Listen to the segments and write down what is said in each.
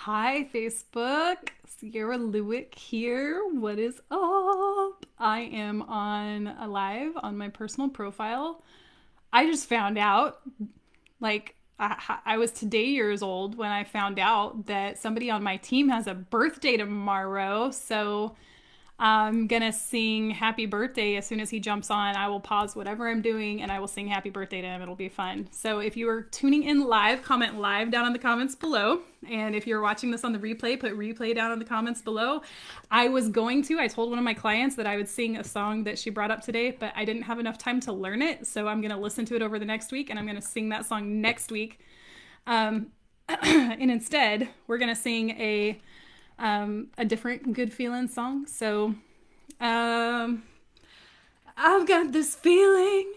Hi, Facebook. Cierra Lueck here. What is up? I am on a live on my personal profile. I just found out, I was today years old when I found out that somebody on my team has a birthday tomorrow. So I'm gonna sing happy birthday as soon as he jumps on. I will pause whatever I'm doing and I will sing happy birthday to him. It'll be fun. So if you are tuning in live, comment live down in the comments below. And if you're watching this on the replay, put replay down in the comments below. I told one of my clients that I would sing a song that she brought up today, but I didn't have enough time to learn it. So I'm gonna listen to it over the next week and I'm gonna sing that song next week. And instead, we're gonna sing a different good feeling song. So, I've got this feeling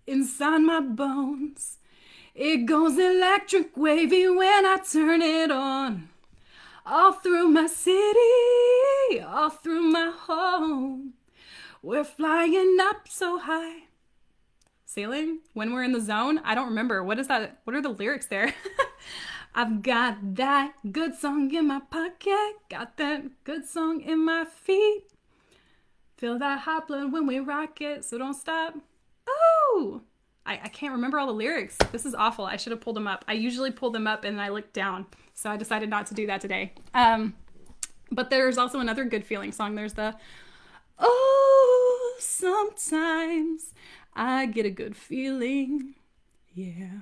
inside my bones. It goes electric wavy when I turn it on. All through my city, all through my home. We're flying up so high. Sailing when we're in the zone? I don't remember. What is that? What are the lyrics there? I've got that good song in my pocket, got that good song in my feet. Feel that hot blood when we rock it, so don't stop. Oh, I can't remember all the lyrics. This is awful. I should have pulled them up. I usually pull them up and I look down, so I decided not to do that today. But there's also another good feeling song. There's the, oh, sometimes I get a good feeling, yeah.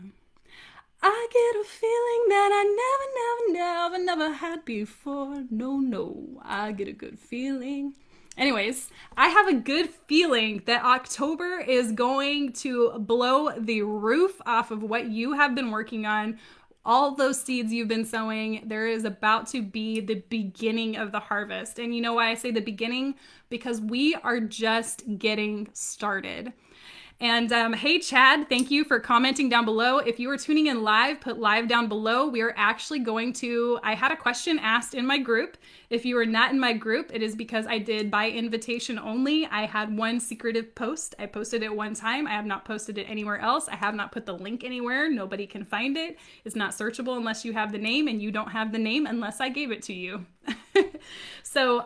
I get a feeling that I never had before. No, I get a good feeling. Anyways, I have a good feeling that October is going to blow the roof off of what you have been working on. All those seeds you've been sowing, there is about to be the beginning of the harvest. And you know why I say the beginning? Because we are just getting started. And hey, Chad, thank you for commenting down below. If you are tuning in live, put live down below. We are actually I had a question asked in my group. If you are not in my group, it is because I did by invitation only. I had one secretive post. I posted it one time. I have not posted it anywhere else. I have not put the link anywhere. Nobody can find it. It's not searchable unless you have the name, and you don't have the name unless I gave it to you. So,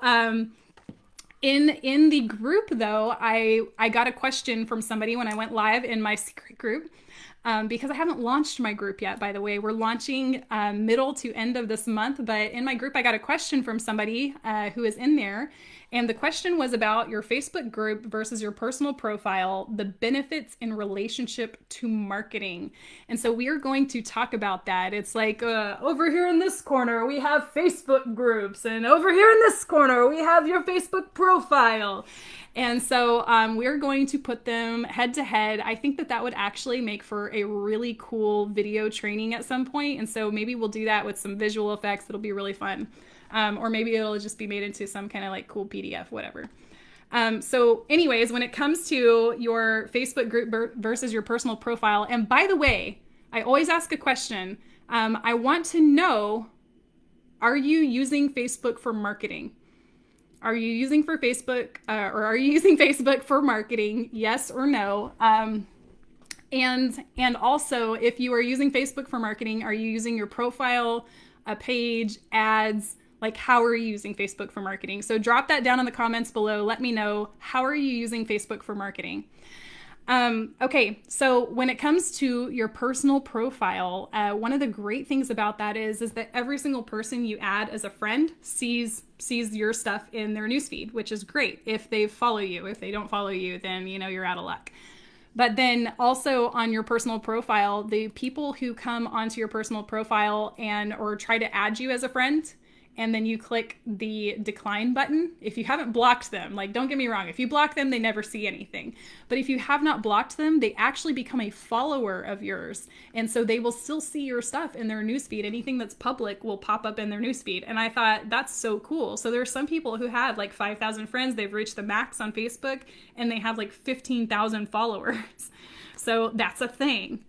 in the group, though, I got a question from somebody when I went live in my secret group, because I haven't launched my group yet, by the way. We're launching middle to end of this month, but in my group, I got a question from somebody who is in there, and the question was about your Facebook group versus your personal profile, the benefits in relationship to marketing. And so we are going to talk about that. It's like over here in this corner, we have Facebook groups, and over here in this corner, we have your Facebook profile. And so we're going to put them head to head. I think that would actually make for a really cool video training at some point. And so maybe we'll do that with some visual effects. It'll be really fun. Or maybe it'll just be made into some kind of like cool PDF, whatever. So anyways, when it comes to your Facebook group versus your personal profile, and by the way, I always ask a question. I want to know, are you using Facebook for marketing? Are you using Facebook for marketing? Yes or no? And also, if you are using Facebook for marketing, are you using your profile, a page, ads? Like, how are you using Facebook for marketing? So drop that down in the comments below. Let me know, how are you using Facebook for marketing? Okay, so when it comes to your personal profile, one of the great things about that is that every single person you add as a friend sees your stuff in their newsfeed, which is great if they follow you. If they don't follow you, then you're out of luck. But then also on your personal profile, the people who come onto your personal profile or try to add you as a friend, and then you click the decline button. If you haven't blocked them, like, don't get me wrong, if you block them, they never see anything. But if you have not blocked them, they actually become a follower of yours. And so they will still see your stuff in their newsfeed. Anything that's public will pop up in their newsfeed. And I thought, that's so cool. So there are some people who have like 5,000 friends. They've reached the max on Facebook and they have like 15,000 followers. So that's a thing.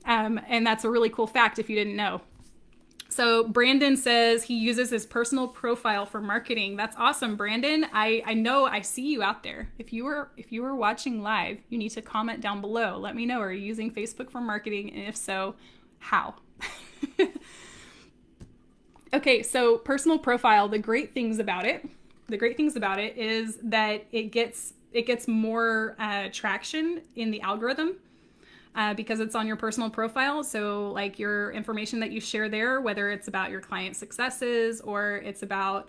And that's a really cool fact if you didn't know. So Brandon says he uses his personal profile for marketing. That's awesome, Brandon. I know, I see you out there. If you were watching live, you need to comment down below. Let me know, are you using Facebook for marketing? And if so, how? Okay, so personal profile, the great things about it is that it gets more traction in the algorithm because it's on your personal profile. So like your information that you share there, whether it's about your client successes or it's about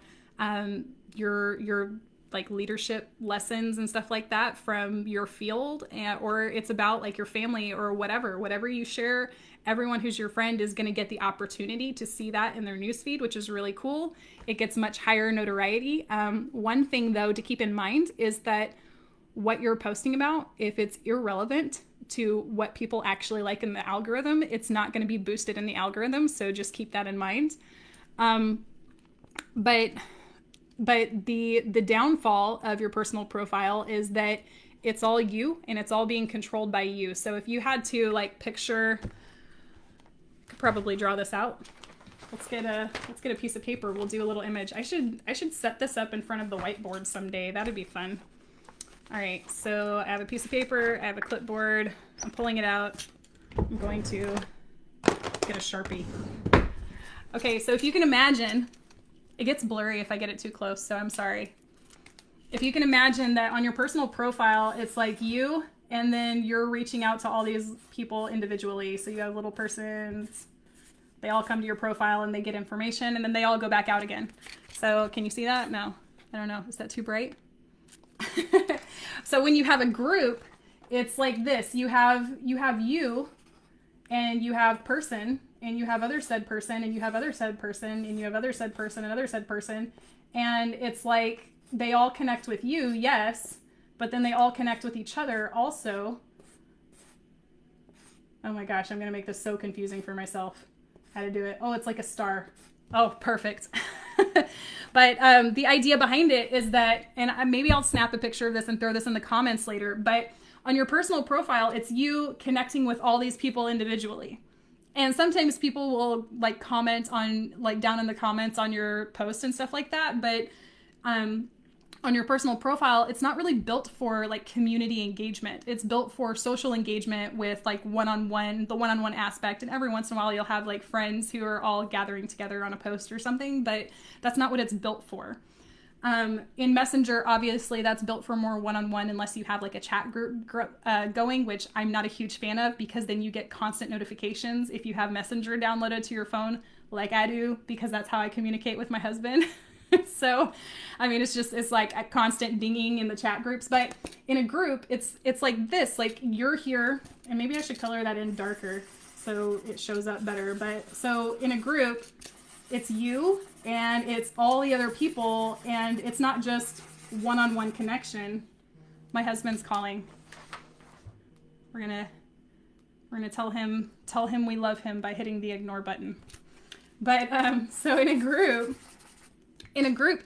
your like leadership lessons and stuff like that from your field, or it's about like your family or whatever you share, everyone who's your friend is going to get the opportunity to see that in their newsfeed, which is really cool. It gets much higher notoriety. One thing though to keep in mind is that what you're posting about, if it's irrelevant to what people actually like in the algorithm, it's not going to be boosted in the algorithm. So just keep that in mind. But the downfall of your personal profile is that it's all you and it's all being controlled by you. So if you had to like picture, could probably draw this out. Let's get a piece of paper. We'll do a little image. I should set this up in front of the whiteboard someday. That'd be fun. All right, so I have a piece of paper, I have a clipboard, I'm pulling it out. I'm going to get a Sharpie. Okay, so if you can imagine, it gets blurry if I get it too close, so I'm sorry. If you can imagine that on your personal profile, it's like you, and then you're reaching out to all these people individually. So you have little persons, they all come to your profile and they get information, and then they all go back out again. So can you see that? No, I don't know, is that too bright? So when you have a group, it's like this. You have you, and you have person, and you have other said person, and you have other said person, and you have other said person, and other said person. And it's like they all connect with you, yes, but then they all connect with each other also. Oh my gosh, I'm going to make this so confusing for myself. How to do it. Oh, it's like a star. Oh, perfect. But the idea behind it is that, and maybe I'll snap a picture of this and throw this in the comments later, but on your personal profile, it's you connecting with all these people individually. And sometimes people will like comment on, like down in the comments on your post and stuff like that. But on your personal profile, it's not really built for like community engagement. It's built for social engagement with like the one-on-one aspect. And every once in a while you'll have like friends who are all gathering together on a post or something, but that's not what it's built for. In Messenger, obviously that's built for more one-on-one unless you have like a chat group going, which I'm not a huge fan of, because then you get constant notifications if you have Messenger downloaded to your phone like I do, because that's how I communicate with my husband. So, I mean, it's like a constant dinging in the chat groups. But in a group, it's like this, like you're here, and maybe I should color that in darker so it shows up better. But so in a group, it's you and it's all the other people, and it's not just one-on-one connection. My husband's calling. We're gonna tell him we love him by hitting the ignore button. But so in a group,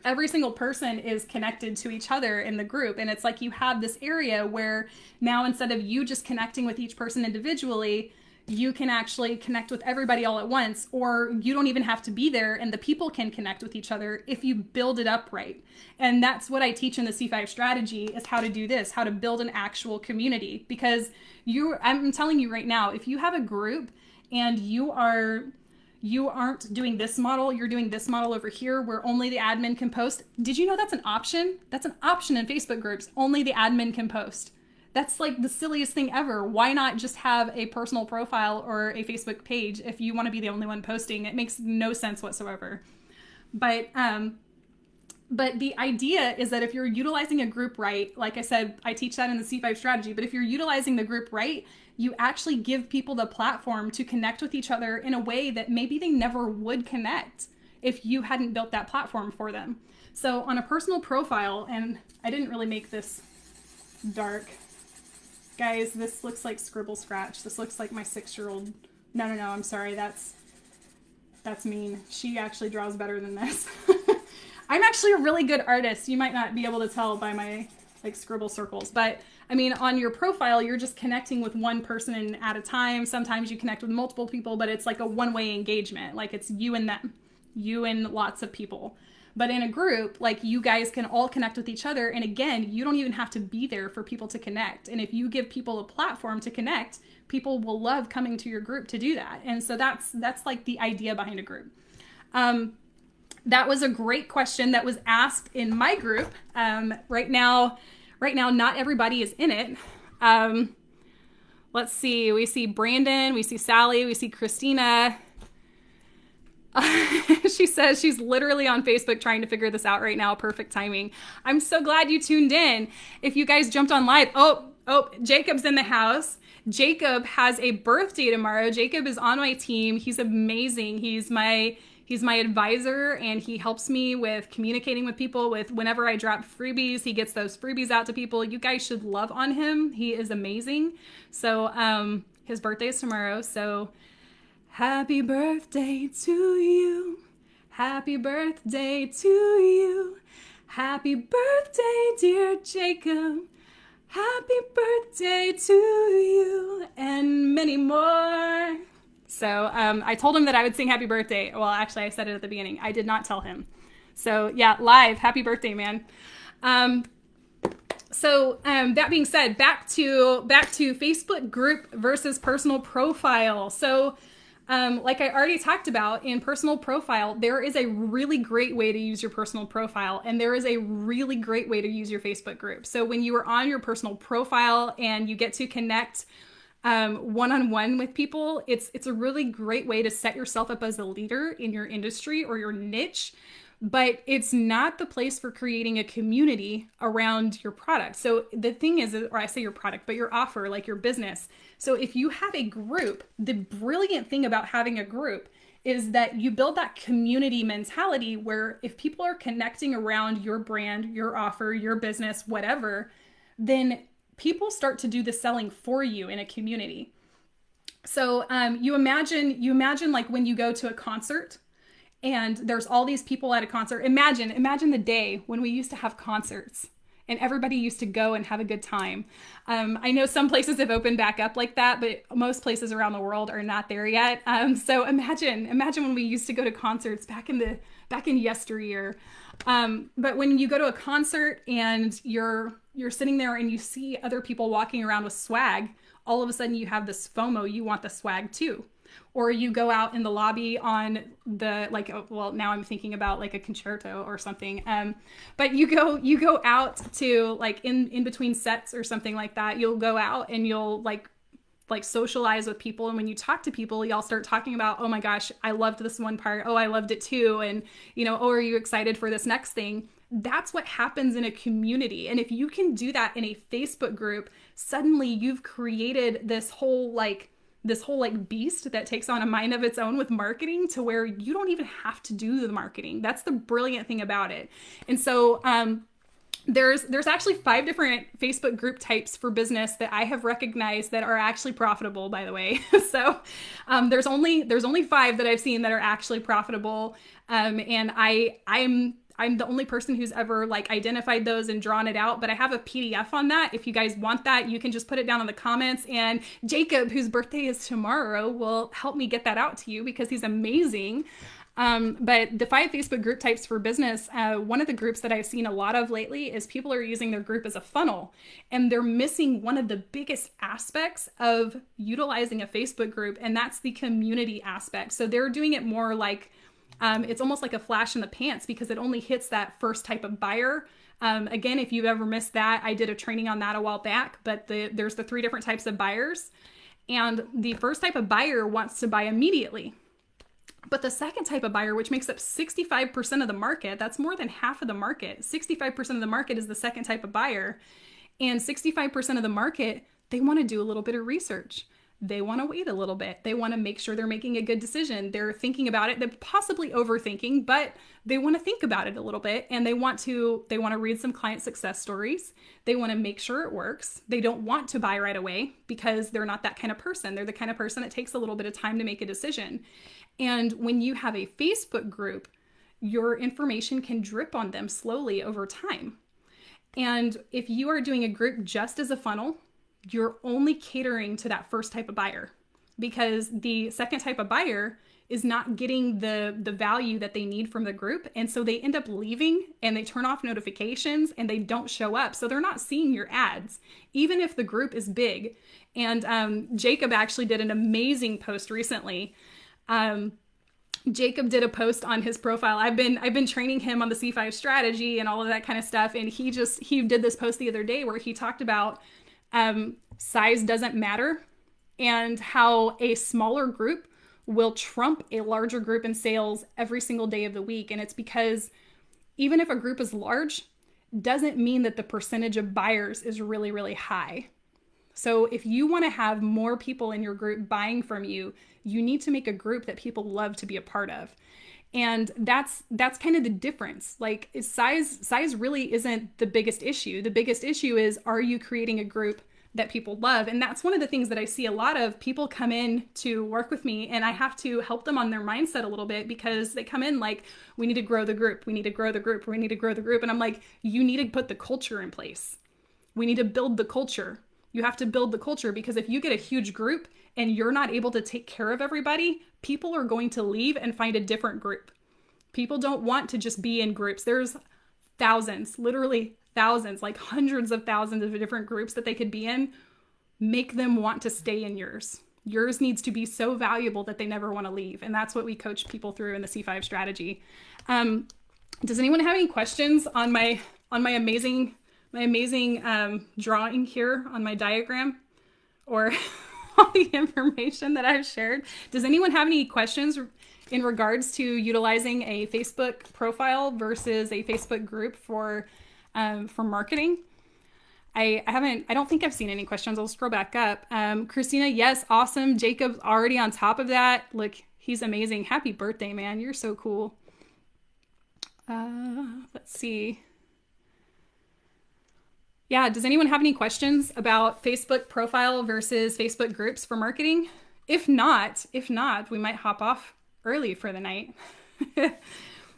every single person is connected to each other in the group. And it's like you have this area where now, instead of you just connecting with each person individually, you can actually connect with everybody all at once, or you don't even have to be there, and the people can connect with each other if you build it up right. And that's what I teach in the C5 strategy, is how to do this, how to build an actual community. Because I'm telling you right now, if you have a group and you aren't doing this model, you're doing this model over here where only the admin can post. Did you know that's an option? That's an option in Facebook groups. Only the admin can post. That's like the silliest thing ever. Why not just have a personal profile or a Facebook page if you want to be the only one posting? It makes no sense whatsoever. But the idea is that if you're utilizing a group right, like I said, I teach that in the C5 strategy, but if you're utilizing the group right, you actually give people the platform to connect with each other in a way that maybe they never would connect if you hadn't built that platform for them. So on a personal profile, and I didn't really make this dark. Guys, this looks like Scribble Scratch. This looks like my 6-year-old. No, I'm sorry. That's mean. She actually draws better than this. I'm actually a really good artist. You might not be able to tell by my like scribble circles, but I mean, on your profile, you're just connecting with one person at a time. Sometimes you connect with multiple people, but it's like a one-way engagement. Like it's you and them, you and lots of people. But in a group, like you guys can all connect with each other. And again, you don't even have to be there for people to connect. And if you give people a platform to connect, people will love coming to your group to do that. And so that's like the idea behind a group. that was a great question that was asked in my group. Right now, not everybody is in it. Let's see. We see Brandon, we see Sally, we see Christina. She says she's literally on Facebook trying to figure this out right now. Perfect timing. I'm so glad you tuned in. If you guys jumped on live, Jacob's in the house. Jacob has a birthday tomorrow. Jacob is on my team. He's amazing. He's my advisor, and he helps me with communicating with people. With whenever I drop freebies, he gets those freebies out to people. You guys should love on him. He is amazing. So his birthday is tomorrow. So happy birthday to you. Happy birthday to you. Happy birthday, dear Jacob. Happy birthday to you, and many more. So I told him that I would sing happy birthday. Well, actually, I said it at the beginning. I did not tell him. So yeah, live, happy birthday, man. That being said, back to Facebook group versus personal profile. So like I already talked about, in personal profile, there is a really great way to use your personal profile, and there is a really great way to use your Facebook group. So when you are on your personal profile and you get to connect one-on-one with people, it's a really great way to set yourself up as a leader in your industry or your niche. But it's not the place for creating a community around your product. So the thing is, or I say your product, but your offer, like your business. So if you have a group, the brilliant thing about having a group is that you build that community mentality where if people are connecting around your brand, your offer, your business, whatever, then people start to do the selling for you in a community. So you imagine like when you go to a concert, and there's all these people at a concert. Imagine the day when we used to have concerts and everybody used to go and have a good time. I know some places have opened back up like that, but most places around the world are not there yet. So imagine when we used to go to concerts back in yesteryear. But when you go to a concert and you're sitting there and you see other people walking around with swag, all of a sudden you have this FOMO, you want the swag too. Or you go out in the lobby on the, now I'm thinking about like a concerto or something. But you go out to like in between sets or something like that. You'll go out and you'll like socialize with people. And when you talk to people, y'all start talking about, oh my gosh, I loved this one part. Oh, I loved it too. And oh, are you excited for this next thing? That's what happens in a community. And if you can do that in a Facebook group, suddenly you've created this whole beast that takes on a mind of its own with marketing, to where you don't even have to do the marketing. That's the brilliant thing about it. And so there's actually 5 different Facebook group types for business that I have recognized that are actually profitable, by the way. So there's only 5 that I've seen that are actually profitable. And I'm the only person who's ever like identified those and drawn it out, but I have a PDF on that. If you guys want that, you can just put it down in the comments, and Jacob, whose birthday is tomorrow, will help me get that out to you because he's amazing. But the 5 Facebook group types for business, one of the groups that I've seen a lot of lately is people are using their group as a funnel, and they're missing one of the biggest aspects of utilizing a Facebook group, and that's the community aspect. So they're doing it more like, it's almost like a flash in the pants, because it only hits that first type of buyer. Again, if you've ever missed that, I did a training on that a while back, but there's the 3 different types of buyers. And the first type of buyer wants to buy immediately. But the second type of buyer, which makes up 65% of the market, that's more than half of the market. 65% of the market is the second type of buyer. And 65% of the market, they want to do a little bit of research. They want to wait a little bit. They want to make sure they're making a good decision. They're thinking about it. They're possibly overthinking, but they want to think about it a little bit, and they want to read some client success stories. They want to make sure it works. They don't want to buy right away because they're not that kind of person. They're the kind of person that takes a little bit of time to make a decision. And when you have a Facebook group, your information can drip on them slowly over time. And if you are doing a group just as a funnel, you're only catering to that first type of buyer, because the second type of buyer is not getting the value that they need from the group. And so they end up leaving, and they turn off notifications, and they don't show up. So they're not seeing your ads, even if the group is big. And Jacob actually did an amazing post recently Jacob did a post on his profile. I've been training him on the C5 strategy and all of that kind of stuff. And he did this post the other day where he talked about size doesn't matter and how a smaller group will trump a larger group in sales every single day of the week. And it's because even if a group is large, doesn't mean that the percentage of buyers is really, really high. So if you want to have more people in your group buying from you, you need to make a group that people love to be a part of. And that's kind of the difference. Like size really isn't the biggest issue. The biggest issue is, are you creating a group that people love? And that's one of the things that I see a lot of people come in to work with me, and I have to help them on their mindset a little bit, because they come in like, we need to grow the group. We need to grow the group. We need to grow the group. And I'm like, you need to put the culture in place. We need to build the culture. You have to build the culture, because if you get a huge group and you're not able to take care of everybody, people are going to leave and find a different group. People don't want to just be in groups. There's thousands, literally thousands, like hundreds of thousands of different groups that they could be in. Make them want to stay in yours. Yours needs to be so valuable that they never want to leave. And that's what we coach people through in the C5 strategy. Does anyone have any questions on my amazing drawing here on my diagram, or all the information that I've shared? Does anyone have any questions in regards to utilizing a Facebook profile versus a Facebook group for marketing? I don't think I've seen any questions. I'll scroll back up. Christina, yes, awesome. Jacob's already on top of that. Look, he's amazing. Happy birthday, man. You're so cool. Let's see. Yeah, does anyone have any questions about Facebook profile versus Facebook groups for marketing? If not, we might hop off early for the night.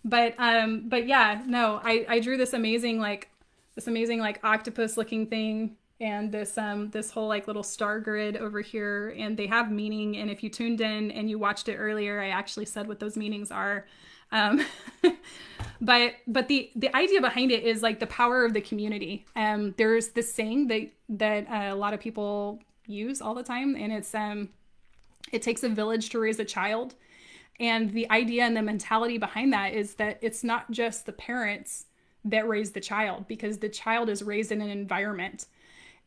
But yeah, no, I drew this amazing octopus looking thing, and this whole like little star grid over here, and they have meaning. And if you tuned in and you watched it earlier, I actually said what those meanings are. But the idea behind it is like the power of the community. There's this saying that a lot of people use all the time, and it's it takes a village to raise a child. And the idea and the mentality behind that is that it's not just the parents that raise the child, because the child is raised in an environment.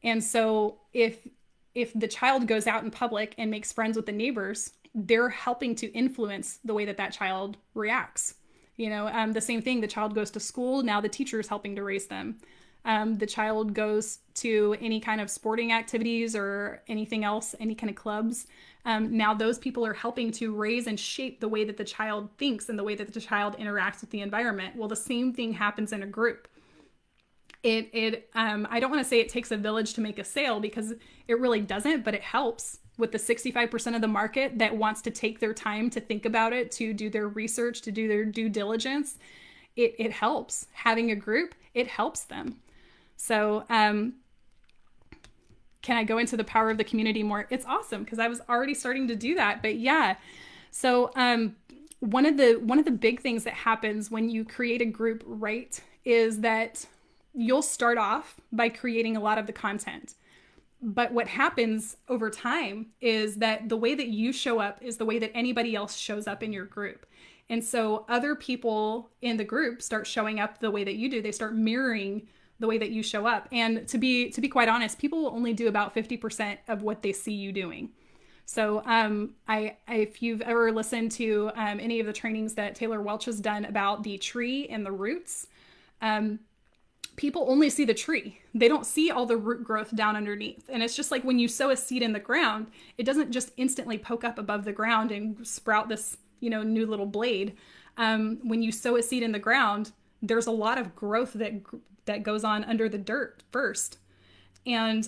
And so if the child goes out in public and makes friends with the neighbors, they're helping to influence the way that child reacts. You know, the same thing, the child goes to school, now the teacher is helping to raise them. The child goes to any kind of sporting activities or anything else, any kind of clubs. Now those people are helping to raise and shape the way that the child thinks and the way that the child interacts with the environment. Well, the same thing happens in a group. I don't want to say it takes a village to make a sale, because it really doesn't, but it helps. With the 65% of the market that wants to take their time to think about it, to do their research, to do their due diligence, it helps. Having a group, it helps them. So can I go into the power of the community more? It's awesome, because I was already starting to do that. But yeah, so one of the big things that happens when you create a group, right, is that you'll start off by creating a lot of the content. But what happens over time is that the way that you show up is the way that anybody else shows up in your group. And so other people in the group start showing up the way that you do. They start mirroring the way that you show up. And to be quite honest, people will only do about 50% of what they see you doing. So if you've ever listened to any of the trainings that Taylor Welch has done about the tree and the roots, people only see the tree. They don't see all the root growth down underneath. And it's just like when you sow a seed in the ground, it doesn't just instantly poke up above the ground and sprout this, new little blade. When you sow a seed in the ground, there's a lot of growth that goes on under the dirt first. And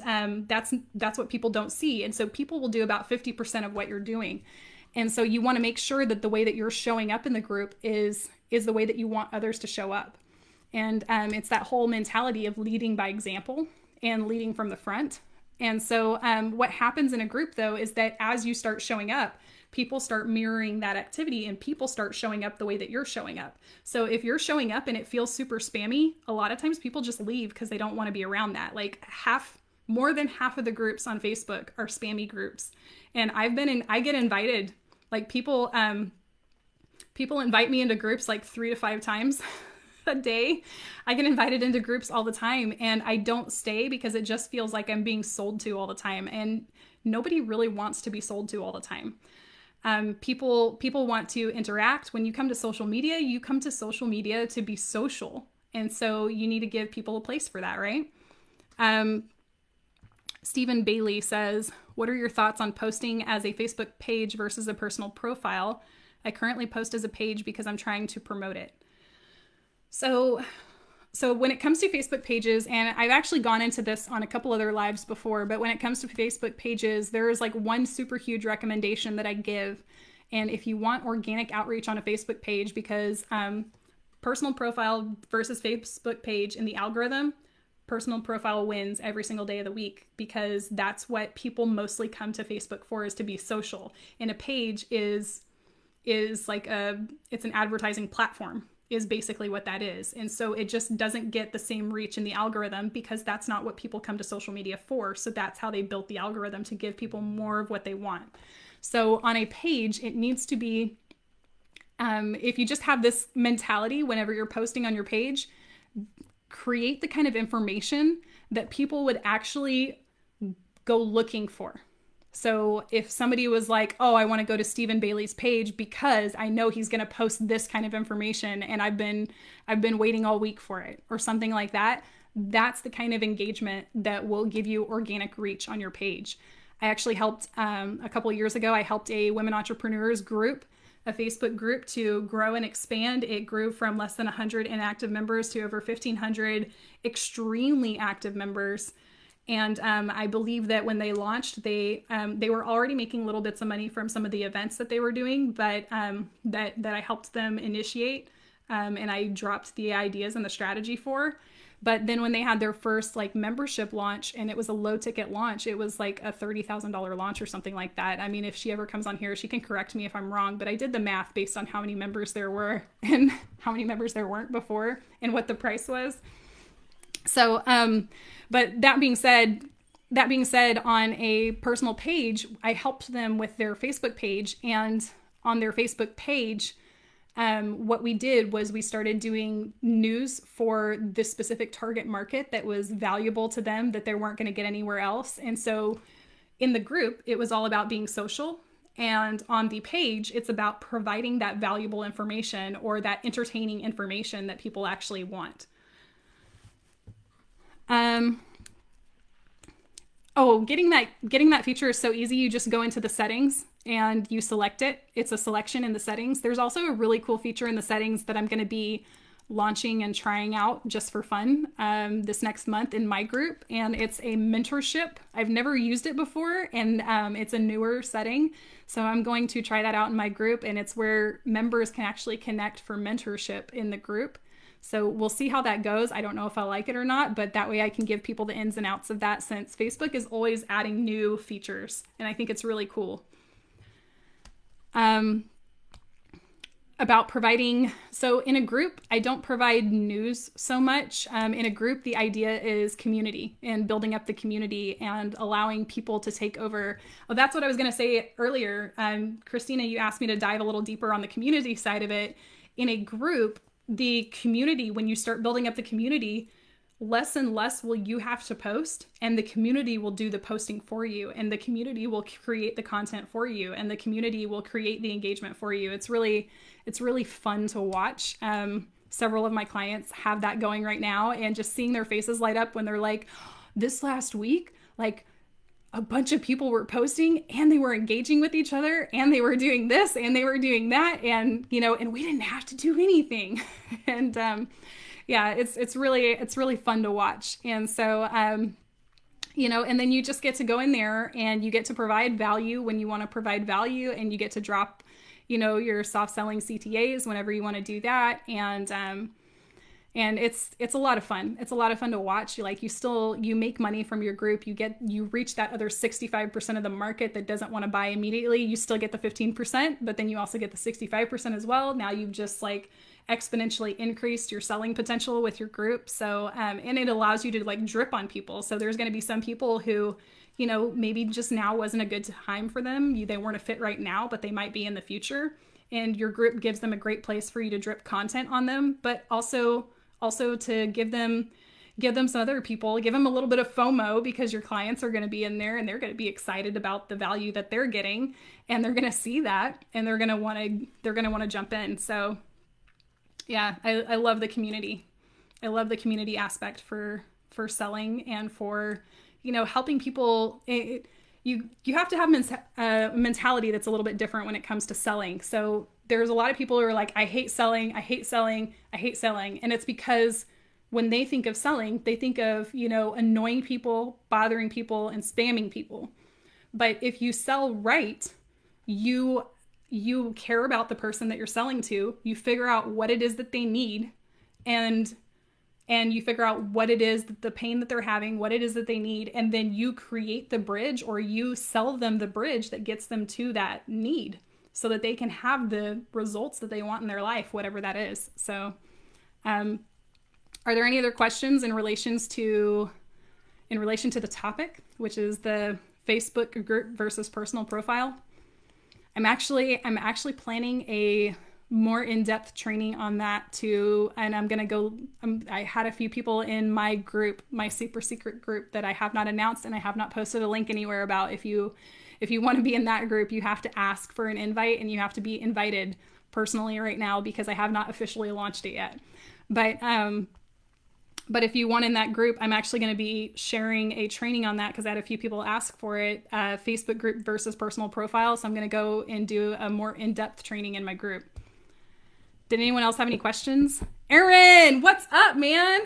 that's what people don't see. And so people will do about 50% of what you're doing. And so you want to make sure that the way that you're showing up in the group is the way that you want others to show up. And it's that whole mentality of leading by example and leading from the front. And so what happens in a group, though, is that as you start showing up, people start mirroring that activity, and people start showing up the way that you're showing up. So if you're showing up and it feels super spammy, a lot of times people just leave because they don't want to be around that. Like more than half of the groups on Facebook are spammy groups. And I get invited, like people, People invite me into groups like 3 to 5 times a day. I get invited into groups all the time, and I don't stay because it just feels like I'm being sold to all the time. And nobody really wants to be sold to all the time. People want to interact. When you come to social media, you come to social media to be social. And so you need to give people a place for that, right? Stephen Bailey says, what are your thoughts on posting as a Facebook page versus a personal profile? I currently post as a page because I'm trying to promote it. So when it comes to Facebook pages, and I've actually gone into this on a couple other lives before, but when it comes to Facebook pages, there's like one super huge recommendation that I give. And if you want organic outreach on a Facebook page, because personal profile versus Facebook page in the algorithm, personal profile wins every single day of the week, because that's what people mostly come to Facebook for, is to be social. And a page is like it's an advertising platform, is basically what that is. And so it just doesn't get the same reach in the algorithm because that's not what people come to social media for. So that's how they built the algorithm, to give people more of what they want. So on a page, it needs to be, if you just have this mentality whenever you're posting on your page, create the kind of information that people would actually go looking for. So if somebody was like, oh, I want to go to Stephen Bailey's page because I know he's going to post this kind of information and I've been waiting all week for it, or something like that, that's the kind of engagement that will give you organic reach on your page. I actually helped, a couple of years ago, I helped a women entrepreneurs group, a Facebook group, to grow and expand. It grew from less than 100 inactive members to over 1,500 extremely active members. And I believe that when they launched, they were already making little bits of money from some of the events that they were doing, but that I helped them initiate, and I dropped the ideas and the strategy for. But then when they had their first like membership launch, and it was a low ticket launch, it was like a $30,000 launch or something like that. I mean, if she ever comes on here, she can correct me if I'm wrong, but I did the math based on how many members there were and how many members there weren't before and what the price was. So, but that being said, on a personal page, I helped them with their Facebook page, and on their Facebook page, what we did was we started doing news for this specific target market that was valuable to them, that they weren't going to get anywhere else. And so in the group, it was all about being social. And on the page, it's about providing that valuable information, or that entertaining information that people actually want. Getting that feature is so easy. You just go into the settings and you select it. It's a selection in the settings. There's also a really cool feature in the settings that I'm going to be launching and trying out just for fun this next month in my group. And it's a mentorship. I've never used it before, and it's a newer setting. So I'm going to try that out in my group, and it's where members can actually connect for mentorship in the group. So we'll see how that goes. I don't know if I like it or not, but that way I can give people the ins and outs of that, since Facebook is always adding new features, and I think it's really cool. About providing, so in a group, I don't provide news so much. In a group, the idea is community, and building up the community and allowing people to take over. Oh, that's what I was going to say earlier. Christina, you asked me to dive a little deeper on the community side of it. In a group, the community, when you start building up the community, less and less will you have to post, and the community will do the posting for you, and the community will create the content for you, and the community will create the engagement for you. It's really fun to watch. Several of my clients have that going right now, and just seeing their faces light up when they're like, this last week, like, a bunch of people were posting, and they were engaging with each other, and they were doing this, and they were doing that, and and we didn't have to do anything. And yeah, it's really fun to watch. And so and then you just get to go in there, and you get to provide value when you want to provide value, and you get to drop your soft selling CTAs whenever you want to do that. And it's a lot of fun. It's a lot of fun to watch. You make money from your group. You reach that other 65% of the market that doesn't want to buy immediately. You still get the 15%, but then you also get the 65% as well. Now you've just exponentially increased your selling potential with your group. So, and it allows you to drip on people. So there's going to be some people who, maybe just now wasn't a good time for them. They weren't a fit right now, but they might be in the future. and your group gives them a great place for you to drip content on them, but also to give them some other people, give them a little bit of FOMO, because your clients are going to be in there and they're going to be excited about the value that they're getting, and they're going to see that and they're going to want to jump in. So yeah, I love the community. I love the community aspect for selling and for, helping people. You have to have a mentality that's a little bit different when it comes to selling. So there's a lot of people who are like, I hate selling. And it's because when they think of selling, they think of, annoying people, bothering people, and spamming people. But if you sell right, you care about the person that you're selling to. You figure out what it is that they need, and you figure out what it is, the pain that they're having, what it is that they need, and then you create the bridge, or you sell them the bridge that gets them to that need, so that they can have the results that they want in their life, whatever that is. So, are there any other questions in relation to the topic, which is the Facebook group versus personal profile? I'm actually planning a more in-depth training on that too, and I had a few people in my group, my super secret group, that I have not announced and I have not posted a link anywhere about. If you want to be in that group, you have to ask for an invite, and you have to be invited personally right now, because I have not officially launched it yet. But if you want in that group, I'm actually going to be sharing a training on that, because I had a few people ask for it, Facebook group versus personal profile. So I'm going to go and do a more in-depth training in my group. Did anyone else have any questions? Aaron, what's up, man?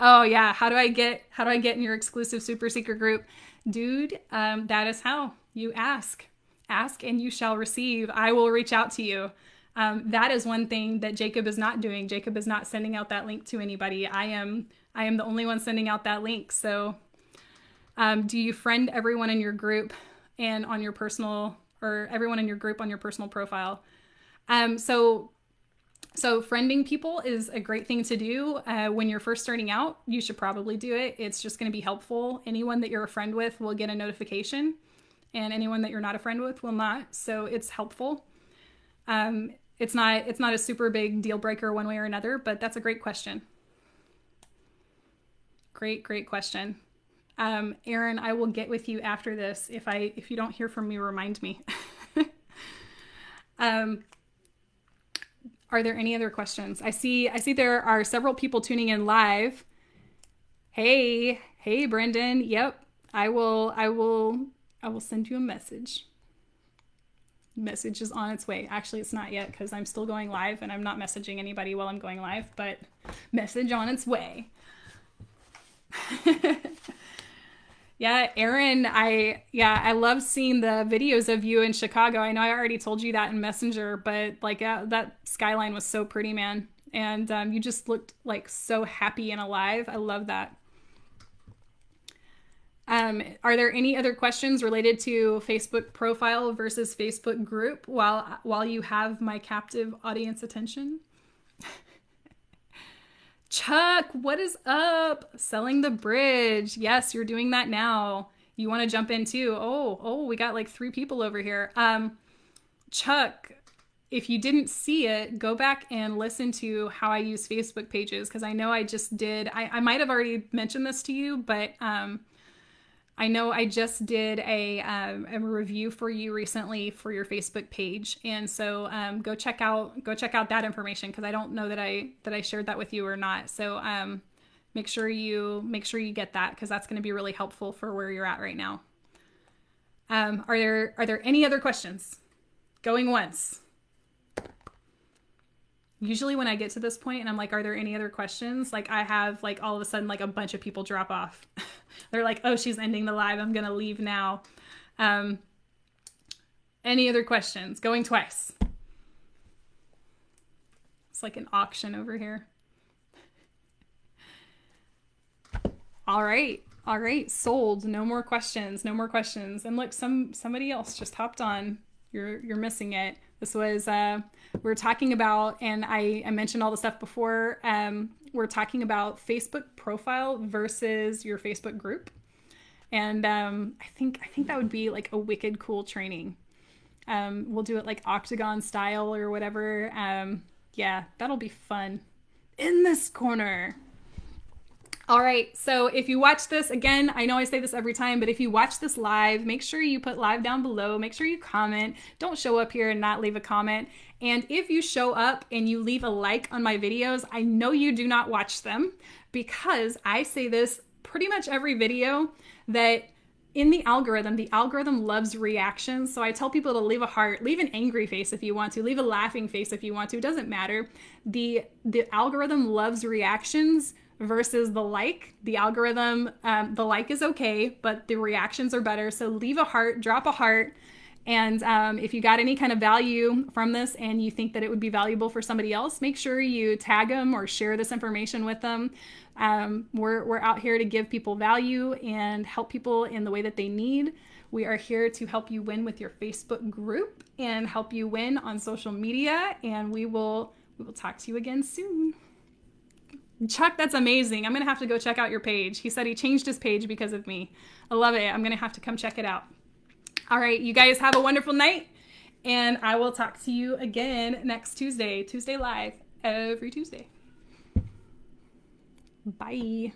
Oh yeah. How do I get in your exclusive super secret group? Dude, that is how you ask and you shall receive. I will reach out to you. That is one thing that Jacob is not doing. Jacob is not sending out that link to anybody. I am the only one sending out that link. So, do you friend everyone in your group and on your personal, or everyone in your group on your personal profile? So friending people is a great thing to do. When you're first starting out, you should probably do it. It's just going to be helpful. Anyone that you're a friend with will get a notification, and anyone that you're not a friend with will not. So it's helpful. It's not a super big deal breaker one way or another, but that's a great question. Great question. Aaron, I will get with you after this. If you don't hear from me, remind me. Are there any other questions? I see there are several people tuning in live. Hey, Brendan. Yep. I will send you a message. Message is on its way. Actually, it's not yet, because I'm still going live and I'm not messaging anybody while I'm going live, but message on its way. Yeah, Aaron, I love seeing the videos of you in Chicago. I know I already told you that in Messenger, but that skyline was so pretty, man. And you just looked like so happy and alive. I love that. Are there any other questions related to Facebook profile versus Facebook group while you have my captive audience attention? Chuck, what is up? Selling the bridge. Yes, you're doing that now. You want to jump in too? Oh, we got like 3 people over here. Chuck, if you didn't see it, go back and listen to how I use Facebook pages, because I know I just did. I might have already mentioned this to you, but I know I just did a review for you recently for your Facebook page, and so go check out that information, because I don't know that I shared that with you or not. So make sure you get that, because that's going to be really helpful for where you're at right now. Are there any other questions? Going once. Usually when I get to this point and I'm like, are there any other questions? Like, I have like all of a sudden like a bunch of people drop off. They're like, oh, she's ending the live. I'm going to leave now. Any other questions? Going twice. It's like an auction over here. All right. Sold. No more questions. And look, somebody else just hopped on. You're missing it. This was, we're talking about, and I mentioned all the stuff before, we're talking about Facebook profile versus your Facebook group. And I think that would be like a wicked cool training. We'll do it like octagon style or whatever. Yeah, that'll be fun. In this corner. All right, so if you watch this, again, I know I say this every time, but if you watch this live, make sure you put live down below. Make sure you comment. Don't show up here and not leave a comment. And if you show up and you leave a like on my videos, I know you do not watch them, because I say this pretty much every video, that in the algorithm loves reactions. So I tell people to leave a heart, leave an angry face if you want to, leave a laughing face if you want to, it doesn't matter. The algorithm loves reactions versus the like. The algorithm, the like is okay, but the reactions are better. So leave a heart, drop a heart. And if you got any kind of value from this and you think that it would be valuable for somebody else, make sure you tag them or share this information with them. We're out here to give people value and help people in the way that they need. We are here to help you win with your Facebook group and help you win on social media. And we will talk to you again soon. Chuck, that's amazing. I'm going to have to go check out your page. He said he changed his page because of me. I love it. I'm going to have to come check it out. All right, you guys have a wonderful night, and I will talk to you again next Tuesday. Tuesday Live, every Tuesday. Bye.